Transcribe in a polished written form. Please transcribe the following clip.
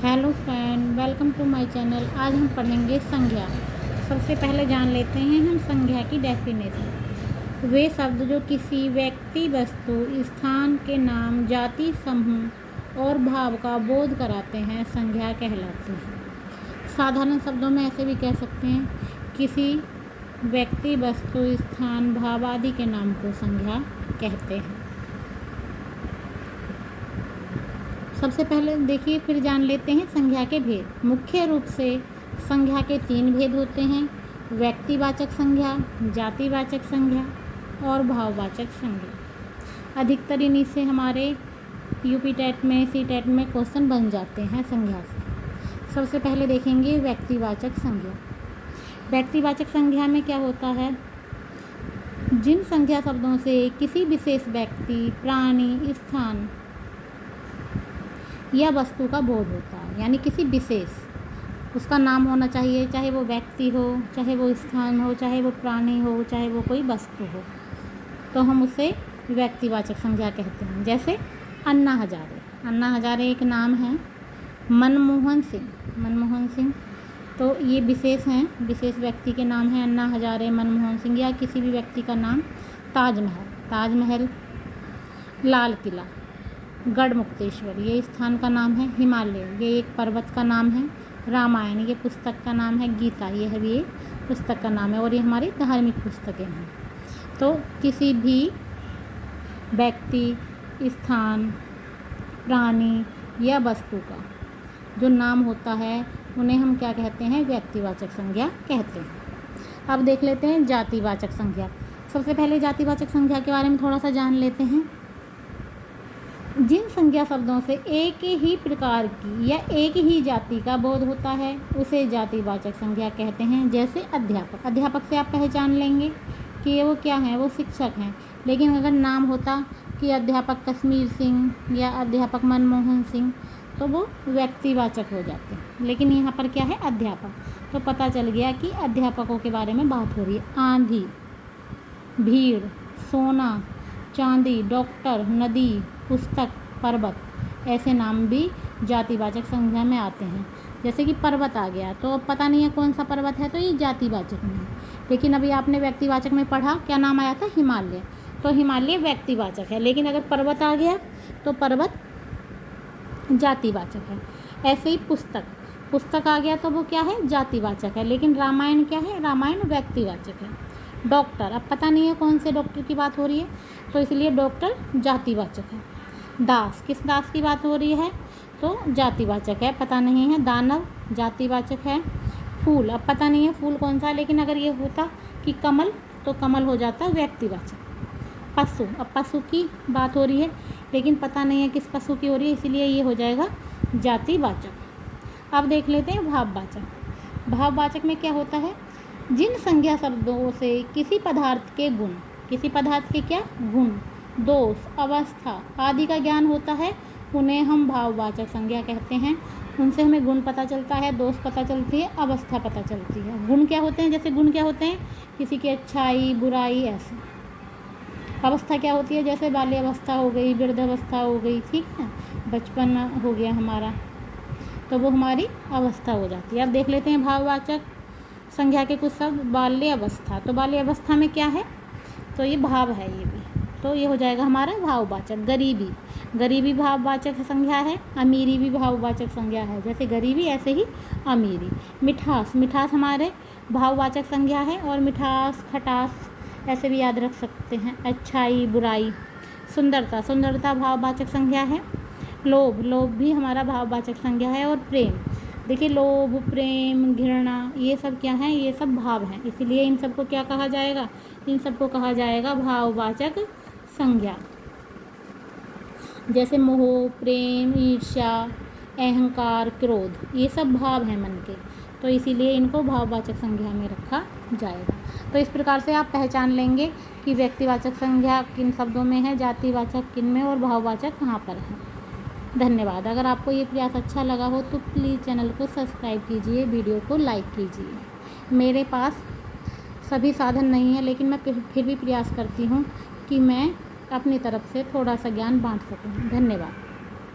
Hello friend, welcome to my channel. आज हम पढ़ेंगे संज्ञा। सबसे पहले जान लेते हैं हम संज्ञा की डेफिनेशन। वे शब्द जो किसी व्यक्ति, वस्तु, स्थान के नाम, जाति, समूह और भाव का बोध कराते हैं संज्ञा कहलाते हैं। साधारण शब्दों में ऐसे भी कह सकते हैं, किसी व्यक्ति, वस्तु, स्थान, भाव आदि के नाम को संज्ञा कहते हैं। सबसे पहले देखिए, फिर जान लेते हैं संज्ञा के भेद। मुख्य रूप से संज्ञा के 3 भेद होते हैं: व्यक्तिवाचक संज्ञा, जातिवाचक संज्ञा और भाववाचक संज्ञा। अधिकतर इन्हीं से हमारे यूपी टेट में, सी टेट में क्वेश्चन बन जाते हैं संज्ञा से। सबसे पहले देखेंगे व्यक्तिवाचक संज्ञा। व्यक्तिवाचक संज्ञा में क्या होता है? जिन संज्ञा शब्दों से किसी विशेष व्यक्ति, प्राणी, स्थान या वस्तु का बोध होता है, यानी किसी विशेष, उसका नाम होना चाहिए, चाहे वो व्यक्ति हो, चाहे वो स्थान हो, चाहे वो प्राणी हो, चाहे वो कोई वस्तु हो, तो हम उसे व्यक्तिवाचक संज्ञा कहते हैं। जैसे अन्ना हजारे। अन्ना हजारे एक नाम है। मनमोहन सिंह, तो ये विशेष हैं, विशेष व्यक्ति के नाम हैं अन्ना हजारे, मनमोहन सिंह, या किसी भी व्यक्ति का नाम। ताजमहल, लाल किला, गढ़मुक्तेश्वर ये स्थान का नाम है। हिमालय ये एक पर्वत का नाम है। रामायण ये पुस्तक का नाम है। गीता ये है, ये पुस्तक का नाम है, और ये हमारी धार्मिक पुस्तकें हैं। तो किसी भी व्यक्ति, स्थान, प्राणी या वस्तु का जो नाम होता है उन्हें हम क्या कहते हैं? व्यक्तिवाचक संज्ञा कहते हैं। अब देख लेते हैं जातिवाचक संज्ञा। सबसे पहले जातिवाचक संज्ञा के बारे में थोड़ा सा जान लेते हैं। जिन संज्ञा शब्दों से एक ही प्रकार की या एक ही जाति का बोध होता है उसे जातिवाचक संज्ञा कहते हैं। जैसे अध्यापक से आप पहचान लेंगे कि वो क्या हैं, वो शिक्षक हैं। लेकिन अगर नाम होता कि अध्यापक कश्मीर सिंह या अध्यापक मनमोहन सिंह, तो वो व्यक्तिवाचक हो जाते हैं। लेकिन यहाँ पर क्या है? अध्यापक। तो पता चल गया कि अध्यापकों के बारे में बात हो रही है। आंधी, भीड़, सोना, चांदी, डॉक्टर, नदी, पुस्तक, पर्वत, ऐसे नाम भी जातिवाचक संज्ञा में आते हैं। जैसे कि पर्वत आ गया, तो अब पता नहीं है कौन सा पर्वत है, तो ये जातिवाचक में है। लेकिन अभी आपने व्यक्तिवाचक में पढ़ा, क्या नाम आया था? हिमालय। तो हिमालय व्यक्तिवाचक है, लेकिन अगर पर्वत आ गया तो पर्वत जातिवाचक है। ऐसे ही पुस्तक आ गया तो वो क्या है? जातिवाचक है। लेकिन रामायण क्या है? रामायण व्यक्तिवाचक है। डॉक्टर, अब पता नहीं है कौन से डॉक्टर की बात हो रही है, तो इसलिए डॉक्टर जातिवाचक है। दास, किस दास की बात हो रही है? तो जातिवाचक है, पता नहीं है। दानव जातिवाचक है। फूल, अब पता नहीं है फूल कौन सा, लेकिन अगर ये होता कि कमल, तो कमल हो जाता व्यक्तिवाचक। पशु, अब पशु की बात हो रही है, लेकिन पता नहीं है किस पशु की हो रही है, इसीलिए ये हो जाएगा जातिवाचक। अब देख लेते हैं भाववाचक। भाववाचक में क्या होता है? जिन संज्ञा शब्दों से किसी पदार्थ के गुण, किसी पदार्थ के क्या गुण, दोष, अवस्था आदि का ज्ञान होता है, उन्हें हम भाववाचक संज्ञा कहते हैं। उनसे हमें गुण पता चलता है, दोष पता चलती है, अवस्था पता चलती है। गुण क्या होते हैं? जैसे गुण क्या होते हैं? किसी की अच्छाई, बुराई, ऐसे। अवस्था क्या होती है? जैसे बाल्यावस्था हो गई, वृद्धावस्था हो गई, ठीक है, बचपन हो गया हमारा, तो वो हमारी अवस्था हो जाती है। अब देख लेते हैं भाववाचक संज्ञा के कुछ शब्द। बाल्यावस्था, तो बाल्यावस्था में क्या है? तो ये भाव है, ये भी, तो ये हो जाएगा हमारा भाववाचक। गरीबी भाववाचक संज्ञा है। अमीरी भी भाववाचक संज्ञा है। जैसे गरीबी ऐसे ही अमीरी। मिठास हमारे भाववाचक संज्ञा है, और मिठास, खटास ऐसे भी याद रख सकते हैं। अच्छाई, बुराई। सुंदरता भाववाचक संज्ञा है। लोभ भी हमारा भाववाचक संज्ञा है। और प्रेम, देखिए लोभ, प्रेम, घृणा ये सब क्या है? ये सब भाव हैं, इसीलिए इन सबको क्या कहा जाएगा? इन सबको कहा जाएगा भाववाचक संज्ञा। जैसे मोह, प्रेम, ईर्ष्या, अहंकार, क्रोध, ये सब भाव हैं मन के, तो इसीलिए इनको भाववाचक संज्ञा में रखा जाएगा। तो इस प्रकार से आप पहचान लेंगे कि व्यक्तिवाचक संज्ञा किन शब्दों में है, जातिवाचक किन में, और भाववाचक कहाँ पर है। धन्यवाद। अगर आपको ये प्रयास अच्छा लगा हो तो प्लीज़ चैनल को सब्सक्राइब कीजिए, वीडियो को लाइक कीजिए। मेरे पास सभी साधन नहीं है, लेकिन मैं फिर भी प्रयास करती हूँ कि मैं अपनी तरफ से थोड़ा सा ज्ञान बांट सकूँ। धन्यवाद।